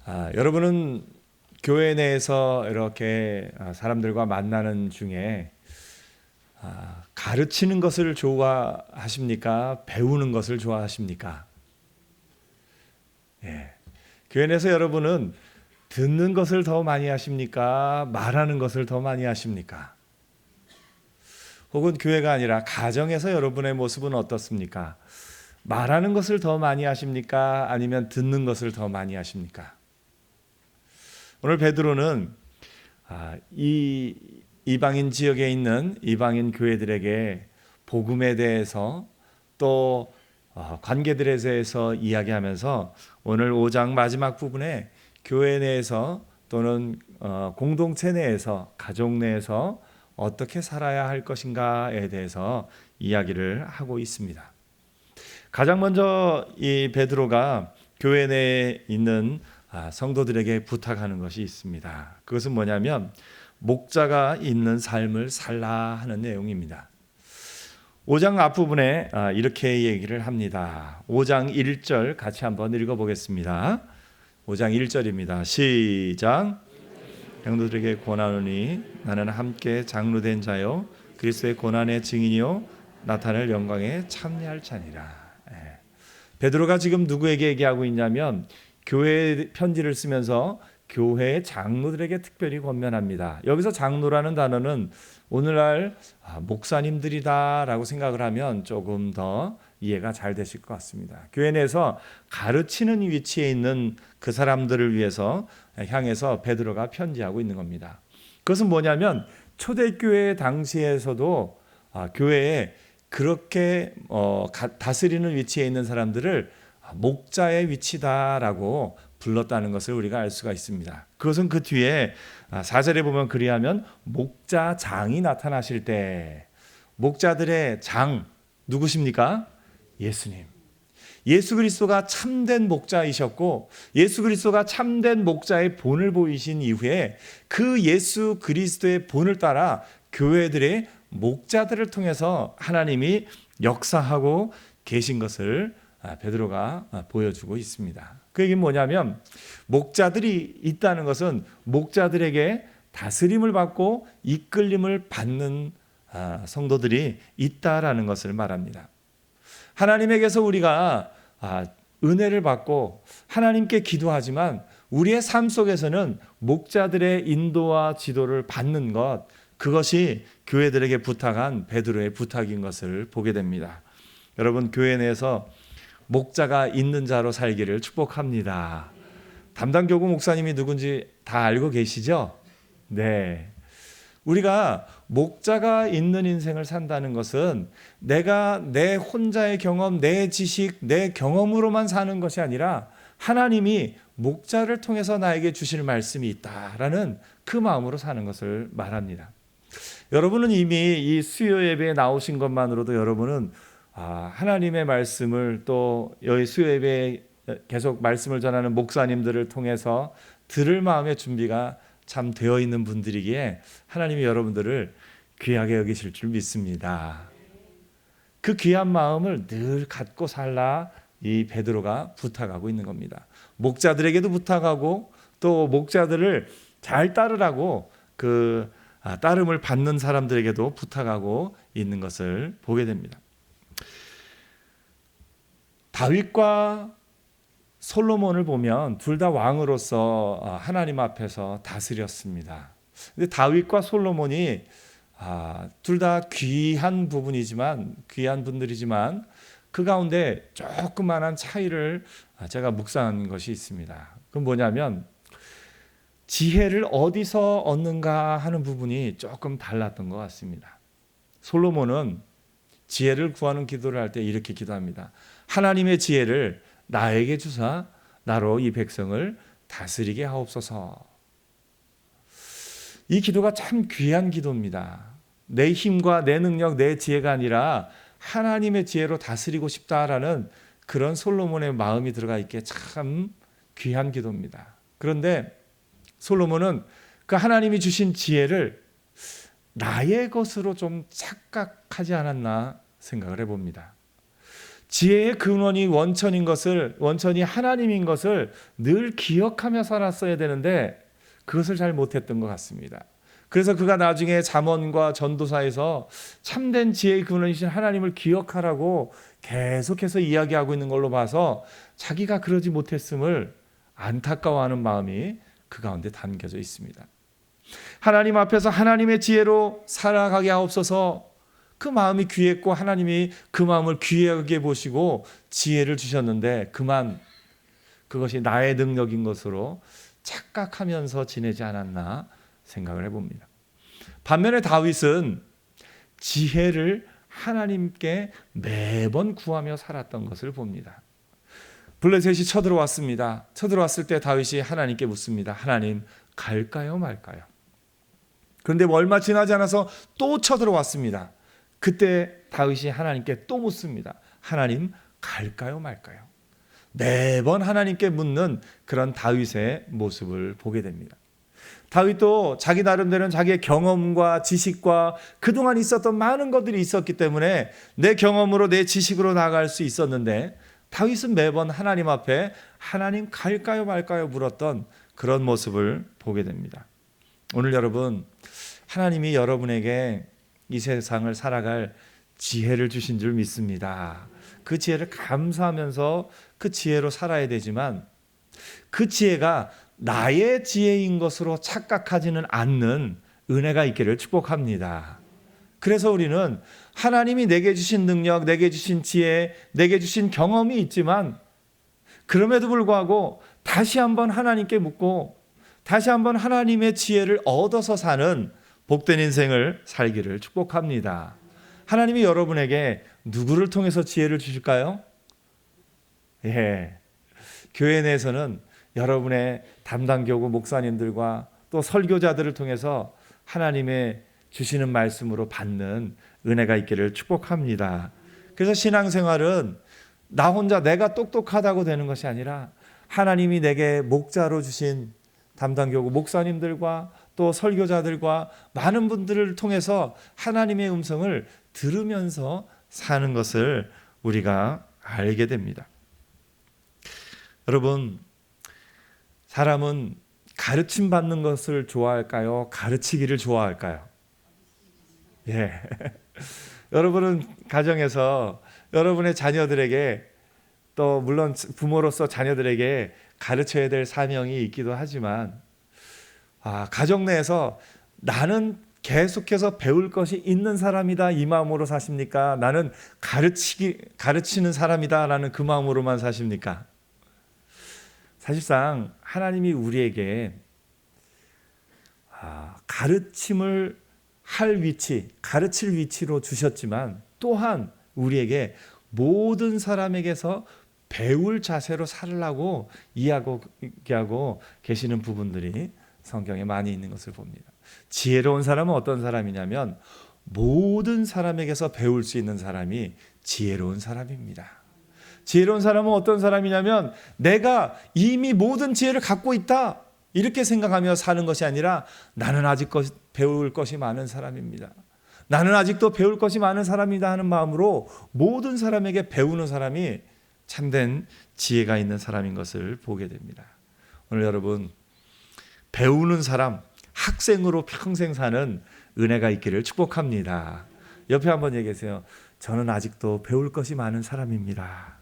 여러분은 교회 내에서 이렇게 사람들과 만나는 중에 가르치는 것을 좋아하십니까? 배우는 것을 좋아하십니까? 예. 교회 내에서 여러분은 듣는 것을 더 많이 하십니까? 말하는 것을 더 많이 하십니까? 혹은 교회가 아니라 가정에서 여러분의 모습은 어떻습니까? 말하는 것을 더 많이 하십니까? 아니면 듣는 것을 더 많이 하십니까? 오늘 베드로는 이 이방인 지역에 있는 이방인 교회들에게 복음에 대해서 또 관계들에 대해서 이야기하면서 오늘 5장 마지막 부분에 교회 내에서 또는 공동체 내에서 가족 내에서 어떻게 살아야 할 것인가에 대해서 이야기를 하고 있습니다. 가장 먼저 이 베드로가 교회 내에 있는 성도들에게 부탁하는 것이 있습니다. 그것은 뭐냐면 목자가 있는 삶을 살라 하는 내용입니다. 5장 앞부분에 이렇게 얘기를 합니다. 5장 1절 같이 한번 읽어보겠습니다. 5장 1절입니다. 시작. 형제들에게 권하노니 나는 함께 장로된 자요 그리스도의 고난의 증인이요 나타날 영광에 참여할 자니라. 베드로가 지금 누구에게 얘기하고 있냐면 교회 편지를 쓰면서 교회의 장로들에게 특별히 권면합니다. 여기서 장로라는 단어는 오늘날 목사님들이다라고 생각을 하면 조금 더 이해가 잘 되실 것 같습니다. 교회 내에서 가르치는 위치에 있는 그 사람들을 위해서 향해서 베드로가 편지하고 있는 겁니다. 그것은 뭐냐면 초대교회 당시에서도 교회에 그렇게 다스리는 위치에 있는 사람들을 목자의 위치다라고 불렀다는 것을 우리가 알 수가 있습니다. 그것은 그 뒤에 4절에 보면 그리하면 목자장이 나타나실 때 목자들의 장 누구십니까? 예수님. 예수 그리스도가 참된 목자이셨고 예수 그리스도가 참된 목자의 본을 보이신 이후에 그 예수 그리스도의 본을 따라 교회들의 목자들을 통해서 하나님이 역사하고 계신 것을 베드로가 보여주고 있습니다. 그 얘기는 뭐냐면 목자들이 있다는 것은 목자들에게 다스림을 받고 이끌림을 받는 성도들이 있다라는 것을 말합니다. 하나님에게서 우리가 은혜를 받고 하나님께 기도하지만 우리의 삶 속에서는 목자들의 인도와 지도를 받는 것, 그것이 교회들에게 부탁한 베드로의 부탁인 것을 보게 됩니다. 여러분, 교회 내에서 목자가 있는 자로 살기를 축복합니다. 담당 교구 목사님이 누군지 다 알고 계시죠? 네. 우리가 목자가 있는 인생을 산다는 것은 내가 내 혼자의 경험, 내 지식, 내 경험으로만 사는 것이 아니라 하나님이 목자를 통해서 나에게 주실 말씀이 있다라는 그 마음으로 사는 것을 말합니다. 여러분은 이미 이 수요 예배에 나오신 것만으로도 여러분은 하나님의 말씀을 또 여기 수요 예배에 계속 말씀을 전하는 목사님들을 통해서 들을 마음의 준비가 참 되어 있는 분들이기에 하나님이 여러분들을 귀하게 여기실 줄 믿습니다. 그 귀한 마음을 늘 갖고 살라 이 베드로가 부탁하고 있는 겁니다. 목자들에게도 부탁하고 또 목자들을 잘 따르라고 그 따름을 받는 사람들에게도 부탁하고 있는 것을 보게 됩니다. 다윗과 솔로몬을 보면 둘 다 왕으로서 하나님 앞에서 다스렸습니다. 근데 다윗과 솔로몬이 둘 다 귀한 분들이지만 그 가운데 조그만한 차이를 제가 묵상한 것이 있습니다. 그건 뭐냐면 지혜를 어디서 얻는가 하는 부분이 조금 달랐던 것 같습니다. 솔로몬은 지혜를 구하는 기도를 할 때 이렇게 기도합니다. 하나님의 지혜를 나에게 주사 나로 이 백성을 다스리게 하옵소서. 이 기도가 참 귀한 기도입니다. 내 힘과 내 능력, 내 지혜가 아니라 하나님의 지혜로 다스리고 싶다라는 그런 솔로몬의 마음이 들어가 있기에 참 귀한 기도입니다. 그런데 솔로몬은 그 하나님이 주신 지혜를 나의 것으로 좀 착각하지 않았나 생각을 해봅니다. 지혜의 근원이 원천이 하나님인 것을 늘 기억하며 살았어야 되는데 그것을 잘 못했던 것 같습니다. 그래서 그가 나중에 잠언과 전도사에서 참된 지혜의 근원이신 하나님을 기억하라고 계속해서 이야기하고 있는 걸로 봐서 자기가 그러지 못했음을 안타까워하는 마음이 그 가운데 담겨져 있습니다. 하나님 앞에서 하나님의 지혜로 살아가게 하옵소서. 그 마음이 귀했고 하나님이 그 마음을 귀하게 보시고 지혜를 주셨는데 그만 그것이 나의 능력인 것으로 착각하면서 지내지 않았나 생각을 해봅니다. 반면에 다윗은 지혜를 하나님께 매번 구하며 살았던 것을 봅니다. 블레셋이 쳐들어왔습니다. 쳐들어왔을 때 다윗이 하나님께 묻습니다. 하나님, 갈까요 말까요? 그런데 얼마 지나지 않아서 또 쳐들어왔습니다. 그때 다윗이 하나님께 또 묻습니다. 하나님, 갈까요 말까요? 매번 하나님께 묻는 그런 다윗의 모습을 보게 됩니다. 다윗도 자기 나름대로는 자기의 경험과 지식과 그동안 있었던 많은 것들이 있었기 때문에 내 경험으로 내 지식으로 나아갈 수 있었는데 다윗은 매번 하나님 앞에 하나님 갈까요 말까요 물었던 그런 모습을 보게 됩니다. 오늘 여러분, 하나님이 여러분에게 이 세상을 살아갈 지혜를 주신 줄 믿습니다. 그 지혜를 감사하면서 그 지혜로 살아야 되지만 그 지혜가 나의 지혜인 것으로 착각하지는 않는 은혜가 있기를 축복합니다. 그래서 우리는 하나님이 내게 주신 능력, 내게 주신 지혜, 내게 주신 경험이 있지만 그럼에도 불구하고 다시 한번 하나님께 묻고 다시 한번 하나님의 지혜를 얻어서 사는 복된 인생을 살기를 축복합니다. 하나님이 여러분에게 누구를 통해서 지혜를 주실까요? 교회 내에서는 여러분의 담당 교구 목사님들과 또 설교자들을 통해서 하나님의 주시는 말씀으로 받는 은혜가 있기를 축복합니다. 그래서 신앙생활은 나 혼자 내가 똑똑하다고 되는 것이 아니라 하나님이 내게 목자로 주신 담당 교구 목사님들과 또 설교자들과 많은 분들을 통해서 하나님의 음성을 들으면서 사는 것을 우리가 알게 됩니다. 여러분, 사람은 가르침 받는 것을 좋아할까요? 가르치기를 좋아할까요? 여러분은 가정에서 여러분의 자녀들에게 또 물론 부모로서 자녀들에게 가르쳐야 될 사명이 있기도 하지만 가정 내에서 나는 계속해서 배울 것이 있는 사람이다 이 마음으로 사십니까? 나는 가르치는 사람이다 라는 그 마음으로만 사십니까? 사실상 하나님이 우리에게 가르침을 할 위치, 가르칠 위치로 주셨지만 또한 우리에게 모든 사람에게서 배울 자세로 살라고 이야기하고 계시는 부분들이 성경에 많이 있는 것을 봅니다. 지혜로운 사람은 어떤 사람이냐면 모든 사람에게서 배울 수 있는 사람이 지혜로운 사람입니다. 지혜로운 사람은 어떤 사람이냐면 내가 이미 모든 지혜를 갖고 있다 이렇게 생각하며 사는 것이 아니라 나는 아직 배울 것이 많은 사람입니다. 나는 아직도 배울 것이 많은 사람이다 하는 마음으로 모든 사람에게 배우는 사람이 참된 지혜가 있는 사람인 것을 보게 됩니다. 오늘 여러분, 배우는 사람, 학생으로 평생 사는 은혜가 있기를 축복합니다. 옆에 한번 얘기하세요. 저는 아직도 배울 것이 많은 사람입니다.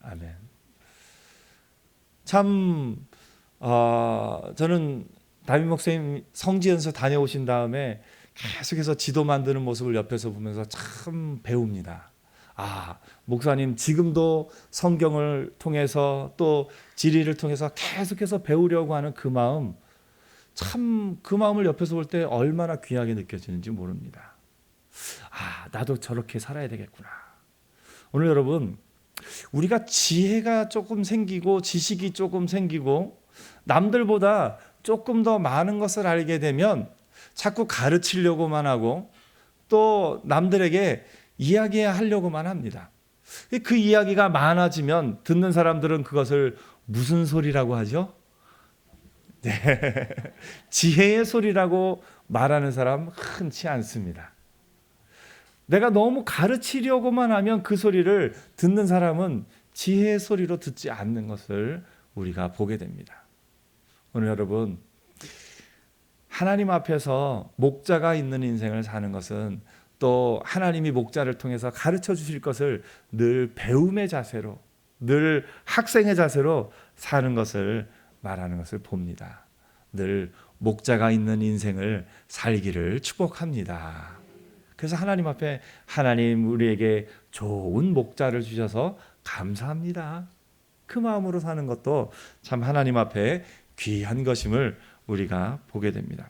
아멘. 참 저는 담임 목사님 성지연수 다녀오신 다음에 계속해서 지도 만드는 모습을 옆에서 보면서 참 배웁니다. 목사님 지금도 성경을 통해서 또 지리를 통해서 계속해서 배우려고 하는 그 마음, 참 그 마음을 옆에서 볼 때 얼마나 귀하게 느껴지는지 모릅니다. 나도 저렇게 살아야 되겠구나. 오늘 여러분, 우리가 지혜가 조금 생기고 지식이 조금 생기고 남들보다 조금 더 많은 것을 알게 되면 자꾸 가르치려고만 하고 또 남들에게 이야기하려고만 합니다. 그 이야기가 많아지면 듣는 사람들은 그것을 무슨 소리라고 하죠? 지혜의 소리라고 말하는 사람 흔치 않습니다. 내가 너무 가르치려고만 하면 그 소리를 듣는 사람은 지혜의 소리로 듣지 않는 것을 우리가 보게 됩니다. 오늘 여러분, 하나님 앞에서 목자가 있는 인생을 사는 것은 또 하나님이 목자를 통해서 가르쳐 주실 것을 늘 배움의 자세로, 늘 학생의 자세로 사는 것을 말하는 것을 봅니다. 늘 목자가 있는 인생을 살기를 축복합니다. 그래서 하나님 앞에 하나님 우리에게 좋은 목자를 주셔서 감사합니다. 그 마음으로 사는 것도 참 하나님 앞에 귀한 것임을 우리가 보게 됩니다.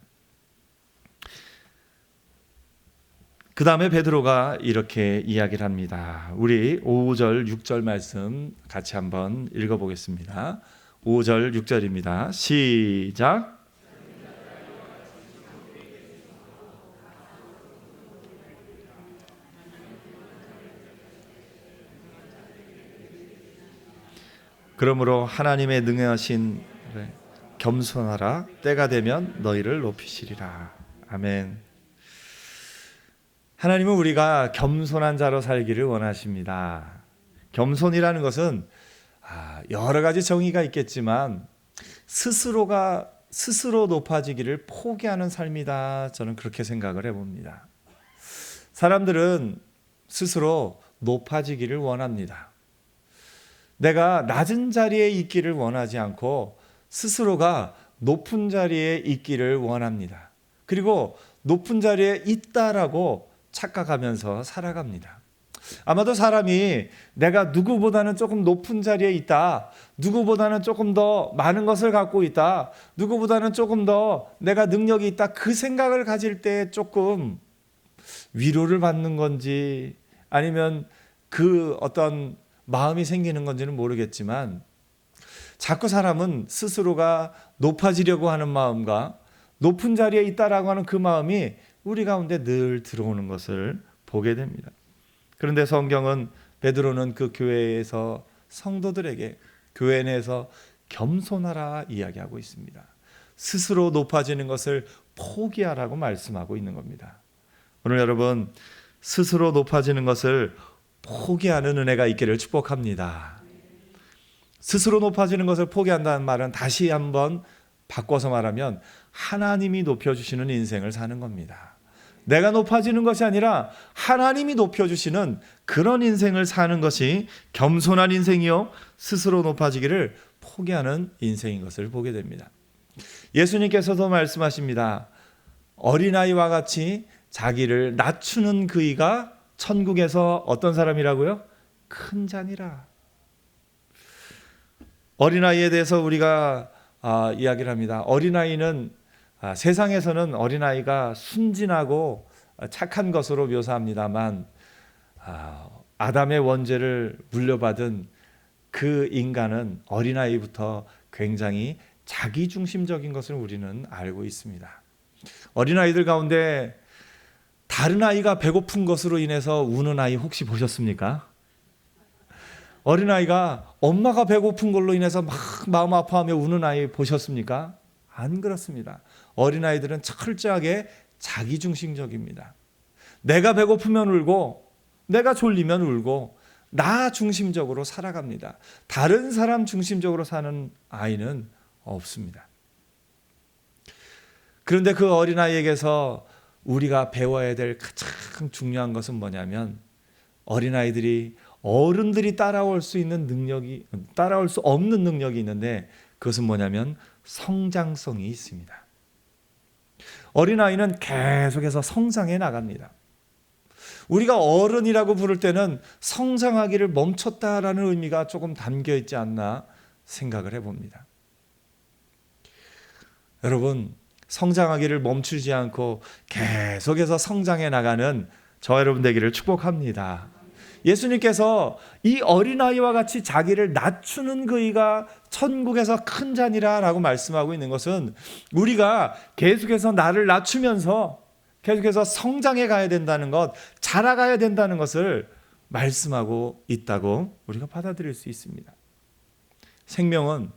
그 다음에 베드로가 이렇게 이야기를 합니다. 우리 5절, 6절 말씀 같이 한번 읽어보겠습니다. 5절, 6절입니다. 시작. 그러므로 하나님의 능하신 겸손하라. 때가 되면 너희를 높이시리라. 아멘. 하나님은 우리가 겸손한 자로 살기를 원하십니다. 겸손이라는 것은 여러 가지 정의가 있겠지만 스스로 높아지기를 포기하는 삶이다. 저는 그렇게 생각을 해봅니다. 사람들은 스스로 높아지기를 원합니다. 내가 낮은 자리에 있기를 원하지 않고 스스로가 높은 자리에 있기를 원합니다. 그리고 높은 자리에 있다라고 착각하면서 살아갑니다. 아마도 사람이 내가 누구보다는 조금 높은 자리에 있다, 누구보다는 조금 더 많은 것을 갖고 있다, 누구보다는 조금 더 내가 능력이 있다, 그 생각을 가질 때 조금 위로를 받는 건지 아니면 그 어떤 마음이 생기는 건지는 모르겠지만 자꾸 사람은 스스로가 높아지려고 하는 마음과 높은 자리에 있다라고 하는 그 마음이 우리 가운데 늘 들어오는 것을 보게 됩니다. 그런데 성경은 베드로는 그 교회에서 성도들에게 교회 내에서 겸손하라 이야기하고 있습니다. 스스로 높아지는 것을 포기하라고 말씀하고 있는 겁니다. 오늘 여러분, 스스로 높아지는 것을 포기하는 은혜가 있기를 축복합니다. 스스로 높아지는 것을 포기한다는 말은 다시 한번 바꿔서 말하면 하나님이 높여주시는 인생을 사는 겁니다. 내가 높아지는 것이 아니라 하나님이 높여주시는 그런 인생을 사는 것이 겸손한 인생이요 스스로 높아지기를 포기하는 인생인 것을 보게 됩니다. 예수님께서도 말씀하십니다. 어린아이와 같이 자기를 낮추는 그이가 천국에서 어떤 사람이라고요? 큰 자니라. 어린아이에 대해서 우리가 이야기를 합니다. 어린아이는 세상에서는 어린아이가 순진하고 착한 것으로 묘사합니다만 아담의 원죄를 물려받은 그 인간은 어린아이부터 굉장히 자기중심적인 것을 우리는 알고 있습니다. 어린아이들 가운데 다른 아이가 배고픈 것으로 인해서 우는 아이 혹시 보셨습니까? 어린아이가 엄마가 배고픈 걸로 인해서 막 마음 아파하며 우는 아이 보셨습니까? 안 그렇습니다. 어린아이들은 철저하게 자기중심적입니다. 내가 배고프면 울고 내가 졸리면 울고 나 중심적으로 살아갑니다. 다른 사람 중심적으로 사는 아이는 없습니다. 그런데 그 어린아이에게서 우리가 배워야 될 가장 중요한 것은 뭐냐면 어린아이들이 어른들이 따라올 수 없는 능력이 있는데 그것은 뭐냐면 성장성이 있습니다. 어린아이는 계속해서 성장해 나갑니다. 우리가 어른이라고 부를 때는 성장하기를 멈췄다라는 의미가 조금 담겨 있지 않나 생각을 해봅니다. 여러분, 성장하기를 멈추지 않고 계속해서 성장해 나가는 저 여러분 되기를 축복합니다. 예수님께서 이 어린아이와 같이 자기를 낮추는 그이가 천국에서 큰 자니라 라고 말씀하고 있는 것은 우리가 계속해서 나를 낮추면서 계속해서 성장해 가야 된다는 것, 자라가야 된다는 것을 말씀하고 있다고 우리가 받아들일 수 있습니다. 생명은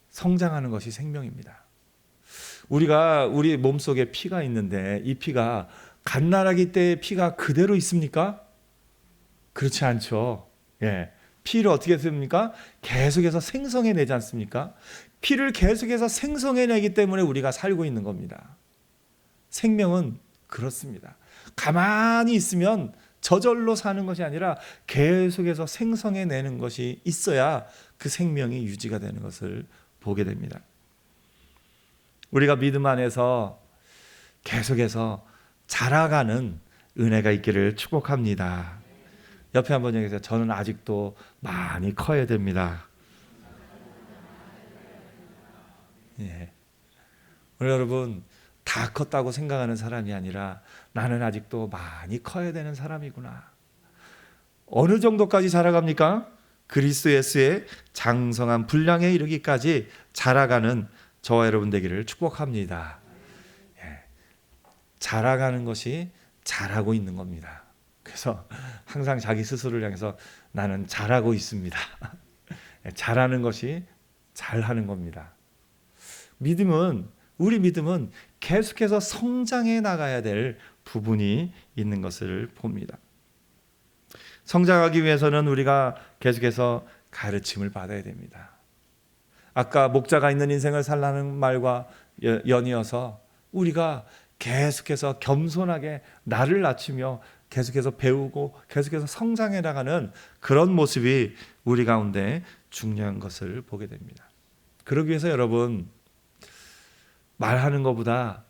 성장하는 것이 생명입니다. 우리 몸속에 피가 있는데 이 피가 갓난아기 때의 피가 그대로 있습니까? 그렇지 않죠. 예. 피를 어떻게 씁니까? 계속해서 생성해내지 않습니까? 피를 계속해서 생성해내기 때문에 우리가 살고 있는 겁니다. 생명은 그렇습니다. 가만히 있으면 저절로 사는 것이 아니라 계속해서 생성해내는 것이 있어야 그 생명이 유지가 되는 것을 보게 됩니다. 우리가 믿음 안에서 계속해서 자라가는 은혜가 있기를 축복합니다. 옆에 한번 얘기해서 저는 아직도 많이 커야 됩니다. 예. 오늘 여러분 다 컸다고 생각하는 사람이 아니라 나는 아직도 많이 커야 되는 사람이구나. 어느 정도까지 자라갑니까? 그리스도 예수의 장성한 분량에 이르기까지 자라가는 저와 여러분 되기를 축복합니다. 예. 자라가는 것이 잘하고 있는 겁니다. 그래서 항상 자기 스스로를 향해서 나는 잘하고 있습니다. 잘하는 것이 잘하는 겁니다. 우리 믿음은 계속해서 성장해 나가야 될 부분이 있는 것을 봅니다. 성장하기 위해서는 우리가 계속해서 가르침을 받아야 됩니다. 아까 목자가 있는 인생을 살라는 말과 연이어서 우리가 계속해서 겸손하게 나를 낮추며 계속해서 배우고 계속해서 성장해 나가는 그런 모습이 우리 가운데 중요한 것을 보게 됩니다. 그러기 위해서 여러분 말하는 것보다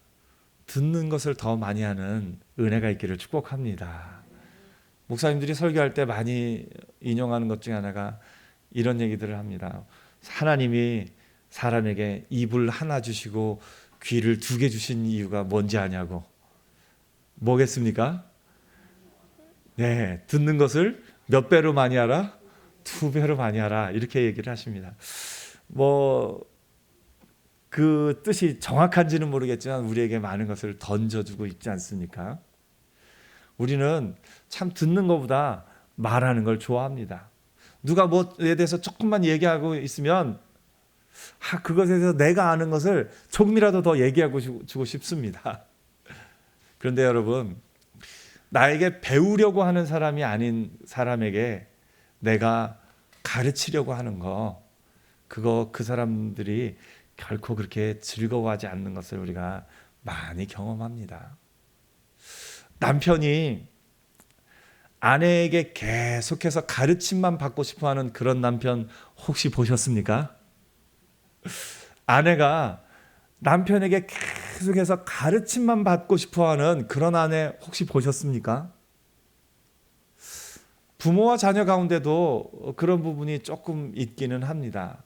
듣는 것을 더 많이 하는 은혜가 있기를 축복합니다. 목사님들이 설교할 때 많이 인용하는 것 중에 하나가 이런 얘기들을 합니다. 하나님이 사람에게 입을 하나 주시고 귀를 2개 주신 이유가 뭔지 아냐고. 뭐겠습니까? 네, 듣는 것을 몇 배로 많이 하라? 2배로 많이 하라. 이렇게 얘기를 하십니다. 그 뜻이 정확한지는 모르겠지만 우리에게 많은 것을 던져주고 있지 않습니까? 우리는 참 듣는 것보다 말하는 걸 좋아합니다. 누가 뭐에 대해서 조금만 얘기하고 있으면 그것에 대해서 내가 아는 것을 조금이라도 더 얘기하고 주고 싶습니다. 그런데 여러분, 나에게 배우려고 하는 사람이 아닌 사람에게 내가 가르치려고 하는 그 사람들이 결코 그렇게 즐거워하지 않는 것을 우리가 많이 경험합니다. 남편이 아내에게 계속해서 가르침만 받고 싶어하는 그런 남편 혹시 보셨습니까? 아내가 남편에게 계속해서 가르침만 받고 싶어하는 그런 아내 혹시 보셨습니까? 부모와 자녀 가운데도 그런 부분이 조금 있기는 합니다.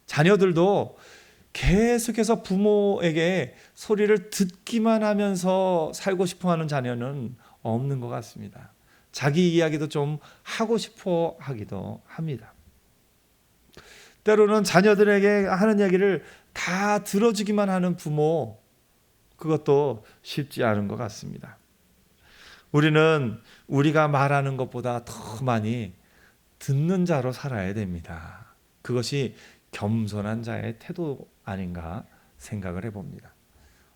자녀들도 계속해서 부모에게 소리를 듣기만 하면서 살고 싶어하는 자녀는 없는 것 같습니다. 자기 이야기도 좀 하고 싶어 하기도 합니다. 때로는 자녀들에게 하는 얘기를 다 들어주기만 하는 부모, 그것도 쉽지 않은 것 같습니다. 우리는 우리가 말하는 것보다 더 많이 듣는 자로 살아야 됩니다. 그것이 겸손한 자의 태도 아닌가 생각을 해봅니다.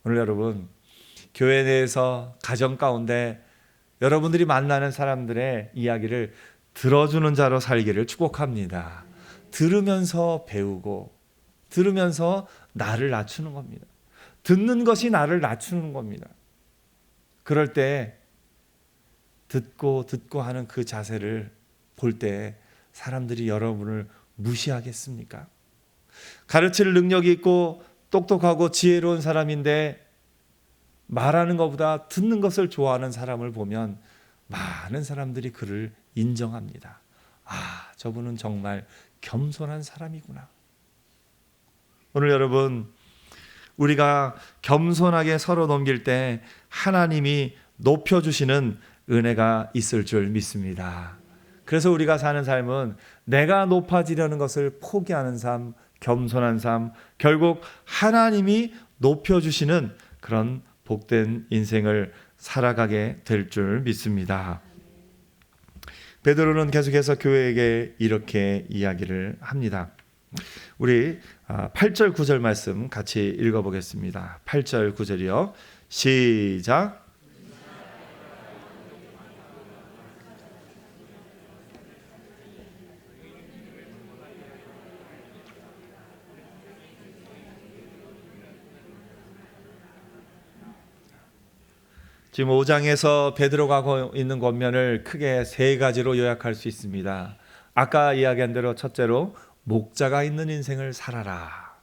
오늘 여러분, 교회 내에서 가정 가운데 여러분들이 만나는 사람들의 이야기를 들어주는 자로 살기를 축복합니다. 들으면서 배우고 들으면서 나를 낮추는 겁니다. 듣는 것이 나를 낮추는 겁니다. 그럴 때 듣고 하는 그 자세를 볼 때 사람들이 여러분을 무시하겠습니까? 가르칠 능력이 있고 똑똑하고 지혜로운 사람인데 말하는 것보다 듣는 것을 좋아하는 사람을 보면 많은 사람들이 그를 인정합니다. 저분은 정말 겸손한 사람이구나. 오늘 여러분, 우리가 겸손하게 서로 넘길 때 하나님이 높여주시는 은혜가 있을 줄 믿습니다. 그래서 우리가 사는 삶은 내가 높아지려는 것을 포기하는 삶, 겸손한 삶, 결국 하나님이 높여주시는 그런 복된 인생을 살아가게 될 줄 믿습니다. 베드로는 계속해서 교회에게 이렇게 이야기를 합니다. 우리 8절 9절 말씀 같이 읽어보겠습니다. 8절 9절이요. 시작. 지금 5장에서 베드로가 하고 있는 권면을 크게 세 가지로 요약할 수 있습니다. 아까 이야기한 대로 첫째로 목자가 있는 인생을 살아라.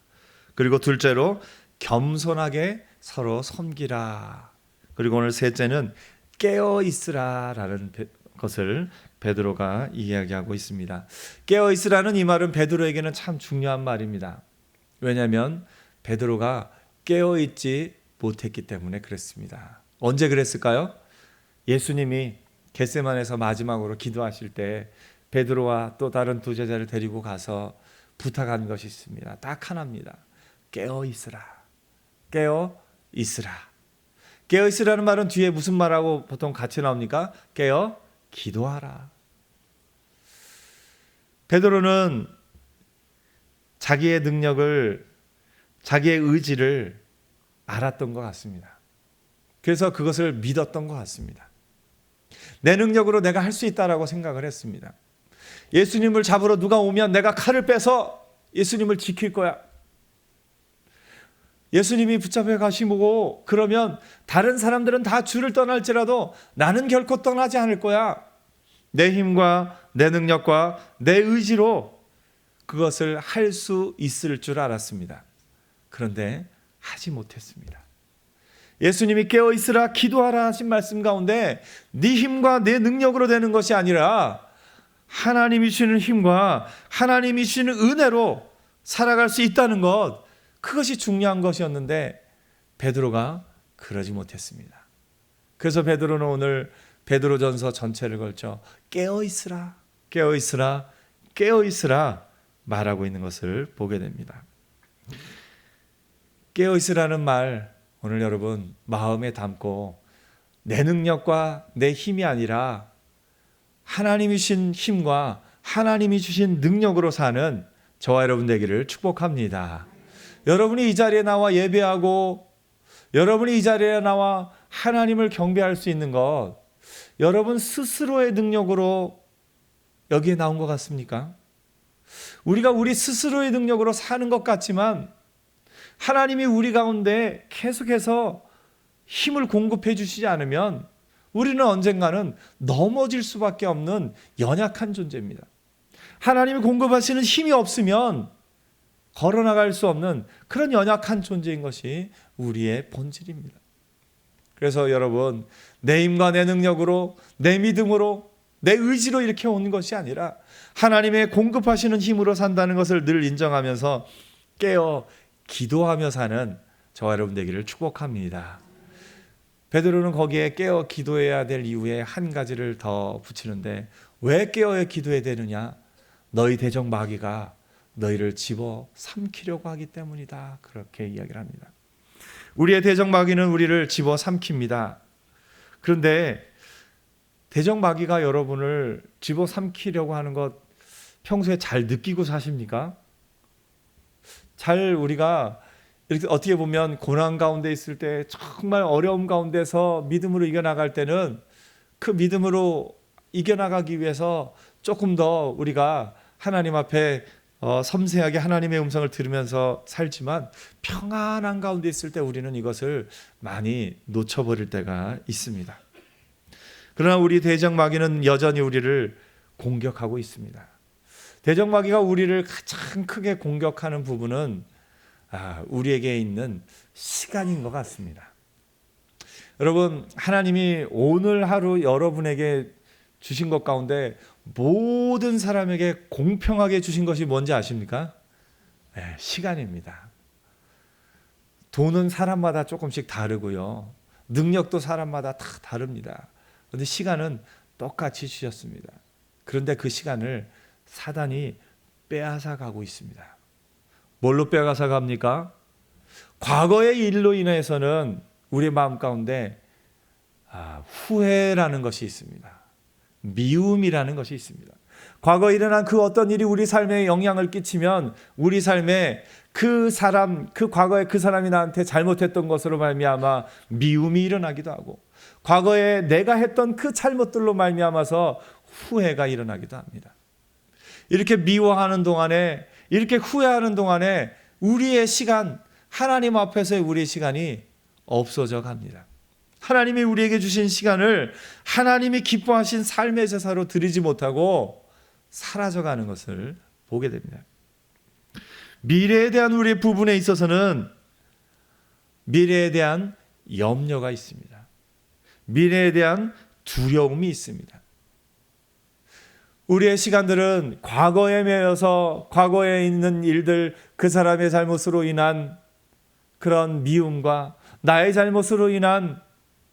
그리고 둘째로 겸손하게 서로 섬기라. 그리고 오늘 셋째는 깨어 있으라라는 것을 베드로가 이야기하고 있습니다. 깨어 있으라는 이 말은 베드로에게는 참 중요한 말입니다. 왜냐하면 베드로가 깨어 있지 못했기 때문에 그랬습니다. 언제 그랬을까요? 예수님이 겟세마네에서 마지막으로 기도하실 때 베드로와 또 다른 두 제자를 데리고 가서 부탁한 것이 있습니다. 딱 하나입니다. 깨어 있으라. 깨어 있으라. 깨어 있으라는 말은 뒤에 무슨 말하고 보통 같이 나옵니까? 깨어 기도하라. 베드로는 자기의 능력을, 자기의 의지를 알았던 것 같습니다. 그래서 그것을 믿었던 것 같습니다. 내 능력으로 내가 할 수 있다라고 생각을 했습니다. 예수님을 잡으러 누가 오면 내가 칼을 빼서 예수님을 지킬 거야. 예수님이 붙잡혀 가시고 그러면 다른 사람들은 다 주를 떠날지라도 나는 결코 떠나지 않을 거야. 내 힘과 내 능력과 내 의지로 그것을 할 수 있을 줄 알았습니다. 그런데 하지 못했습니다. 예수님이 깨어 있으라 기도하라 하신 말씀 가운데 네 힘과 내 능력으로 되는 것이 아니라 하나님이 주시는 힘과 하나님이 주시는 은혜로 살아갈 수 있다는 것, 그것이 중요한 것이었는데 베드로가 그러지 못했습니다. 그래서 베드로는 오늘 베드로전서 전체를 걸쳐 깨어 있으라, 깨어 있으라, 깨어 있으라 말하고 있는 것을 보게 됩니다. 깨어 있으라는 말, 오늘 여러분 마음에 담고 내 능력과 내 힘이 아니라 하나님이 주신 힘과 하나님이 주신 능력으로 사는 저와 여러분 되기를 축복합니다. 여러분이 이 자리에 나와 예배하고 여러분이 이 자리에 나와 하나님을 경배할 수 있는 것, 여러분 스스로의 능력으로 여기에 나온 것 같습니까? 우리가 우리 스스로의 능력으로 사는 것 같지만 하나님이 우리 가운데 계속해서 힘을 공급해 주시지 않으면 우리는 언젠가는 넘어질 수밖에 없는 연약한 존재입니다. 하나님이 공급하시는 힘이 없으면 걸어나갈 수 없는 그런 연약한 존재인 것이 우리의 본질입니다. 그래서 여러분, 내 힘과 내 능력으로, 내 믿음으로, 내 의지로 이렇게 온 것이 아니라 하나님의 공급하시는 힘으로 산다는 것을 늘 인정하면서 깨어 기도하며 사는 저와 여러분 되기를 축복합니다. 베드로는 거기에 깨어 기도해야 될 이유에 한 가지를 더 붙이는데, 왜 깨어 기도해야 되느냐? 너희 대적 마귀가 너희를 집어 삼키려고 하기 때문이다. 그렇게 이야기를 합니다. 우리의 대적 마귀는 우리를 집어 삼킵니다. 그런데 대적 마귀가 여러분을 집어 삼키려고 하는 것 평소에 잘 느끼고 사십니까? 잘 우리가 이렇게 어떻게 보면 고난 가운데 있을 때, 정말 어려움 가운데서 믿음으로 이겨나갈 때는 그 믿음으로 이겨나가기 위해서 조금 더 우리가 하나님 앞에 섬세하게 하나님의 음성을 들으면서 살지만, 평안한 가운데 있을 때 우리는 이것을 많이 놓쳐버릴 때가 있습니다. 그러나 우리 대적 마귀는 여전히 우리를 공격하고 있습니다. 대적 마귀가 우리를 가장 크게 공격하는 부분은 우리에게 있는 시간인 것 같습니다. 여러분, 하나님이 오늘 하루 여러분에게 주신 것 가운데 모든 사람에게 공평하게 주신 것이 뭔지 아십니까? 네, 시간입니다. 돈은 사람마다 조금씩 다르고요. 능력도 사람마다 다 다릅니다. 그런데 시간은 똑같이 주셨습니다. 그런데 그 시간을 사단이 빼앗아 가고 있습니다. 뭘로 빼앗아 갑니까? 과거의 일로 인해서는 우리 마음 가운데 후회라는 것이 있습니다. 미움이라는 것이 있습니다. 과거에 일어난 그 어떤 일이 우리 삶에 영향을 끼치면 우리 삶에 그 사람, 그 과거에 그 사람이 나한테 잘못했던 것으로 말미암아 미움이 일어나기도 하고, 과거에 내가 했던 그 잘못들로 말미암아서 후회가 일어나기도 합니다. 이렇게 미워하는 동안에, 이렇게 후회하는 동안에 우리의 시간, 하나님 앞에서의 우리의 시간이 없어져 갑니다. 하나님이 우리에게 주신 시간을 하나님이 기뻐하신 삶의 제사로 드리지 못하고 사라져가는 것을 보게 됩니다. 미래에 대한 우리의 부분에 있어서는 미래에 대한 염려가 있습니다. 미래에 대한 두려움이 있습니다. 우리의 시간들은 과거에 매여서 과거에 있는 일들, 그 사람의 잘못으로 인한 그런 미움과 나의 잘못으로 인한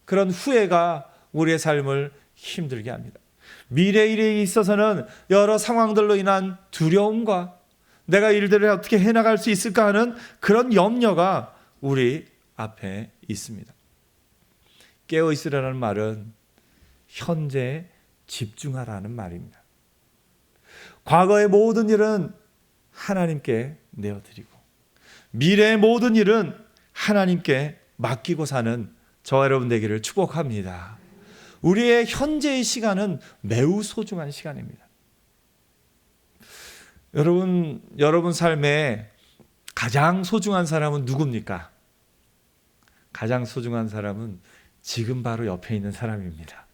그런 후회가 우리의 삶을 힘들게 합니다. 미래 일에 있어서는 여러 상황들로 인한 두려움과 내가 일들을 어떻게 해나갈 수 있을까 하는 그런 염려가 우리 앞에 있습니다. 깨어 있으라는 말은 현재에 집중하라는 말입니다. 과거의 모든 일은 하나님께 내어드리고 미래의 모든 일은 하나님께 맡기고 사는 저와 여러분 되기를 축복합니다. 우리의 현재의 시간은 매우 소중한 시간입니다. 여러분 삶에 가장 소중한 사람은 누굽니까? 가장 소중한 사람은 지금 바로 옆에 있는 사람입니다.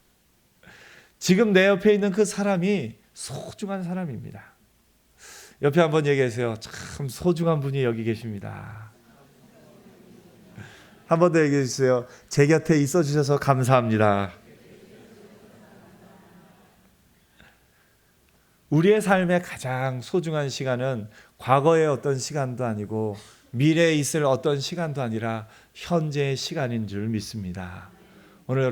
지금 내 옆에 있는 그 사람이 소중한 사람입니다. 옆에 한번 얘기하세요. 참 소중한 분이 여기 계십니다. 한 번 더 얘기해 주세요. 제 곁에 있어 주셔서 감사합니다. 우리의 삶의 가장 소중한 시간은 과거의 어떤 시간도 아니고 미래에 있을 어떤 시간도 아니라 현재의 시간인 줄 믿습니다. 오늘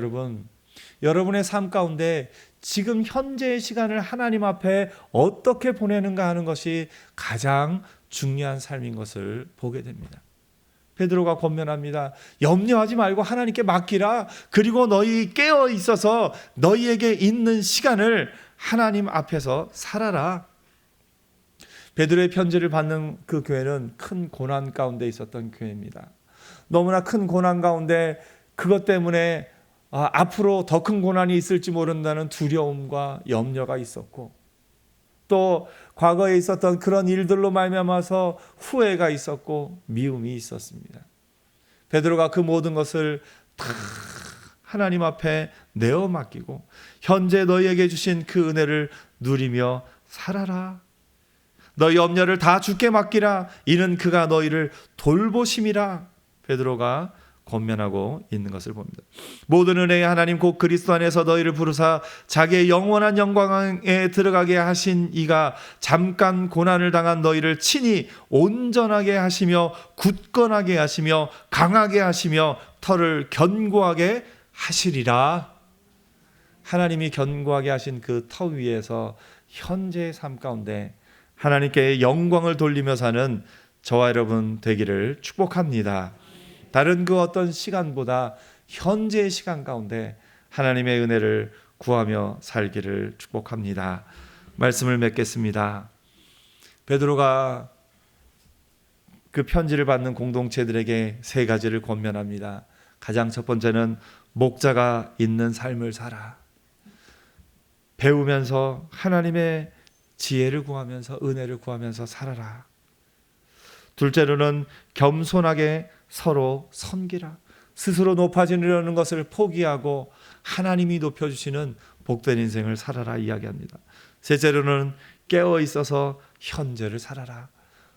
여러분의 삶 가운데 지금 현재의 시간을 하나님 앞에 어떻게 보내는가 하는 것이 가장 중요한 삶인 것을 보게 됩니다. 베드로가 권면합니다. 염려하지 말고 하나님께 맡기라. 그리고 너희 깨어 있어서 너희에게 있는 시간을 하나님 앞에서 살아라. 베드로의 편지를 받는 그 교회는 큰 고난 가운데 있었던 교회입니다. 너무나 큰 고난 가운데 그것 때문에 앞으로 더 큰 고난이 있을지 모른다는 두려움과 염려가 있었고 또 과거에 있었던 그런 일들로 말미암아서 후회가 있었고 미움이 있었습니다. 베드로가 그 모든 것을 다 하나님 앞에 내어 맡기고 현재 너희에게 주신 그 은혜를 누리며 살아라. 너희 염려를 다 주께 맡기라. 이는 그가 너희를 돌보심이라. 베드로가 권면하고 있는 것을 봅니다. 모든 은혜의 하나님 곧 그리스도 안에서 너희를 부르사 자기의 영원한 영광에 들어가게 하신 이가 잠깐 고난을 당한 너희를 친히 온전하게 하시며 굳건하게 하시며 강하게 하시며 터를 견고하게 하시리라. 하나님이 견고하게 하신 그 터 위에서 현재의 삶 가운데 하나님께 영광을 돌리며 사는 저와 여러분 되기를 축복합니다. 다른 그 어떤 시간보다 현재의 시간 가운데 하나님의 은혜를 구하며 살기를 축복합니다. 말씀을 맺겠습니다. 베드로가 그 편지를 받는 공동체들에게 세 가지를 권면합니다. 가장 첫 번째는 목자가 있는 삶을 살아. 배우면서 하나님의 지혜를 구하면서 은혜를 구하면서 살아라. 둘째로는 겸손하게 서로 섬기라. 스스로 높아지려는 것을 포기하고 하나님이 높여주시는 복된 인생을 살아라 이야기합니다. 셋째로는 깨어 있어서 현재를 살아라.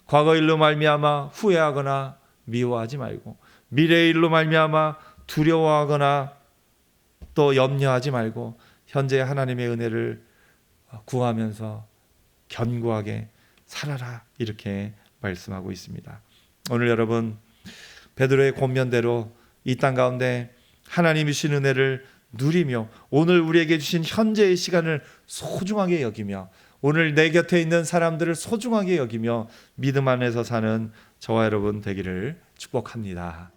과거 일로 말미암아 후회하거나 미워하지 말고 미래 일로 말미암아 두려워하거나 또 염려하지 말고 현재 하나님의 은혜를 구하면서 견고하게 살아라 이렇게 말씀하고 있습니다. 오늘 여러분 베드로의 권면대로 이 땅 가운데 하나님이 주신 은혜를 누리며 오늘 우리에게 주신 현재의 시간을 소중하게 여기며 오늘 내 곁에 있는 사람들을 소중하게 여기며 믿음 안에서 사는 저와 여러분 되기를 축복합니다.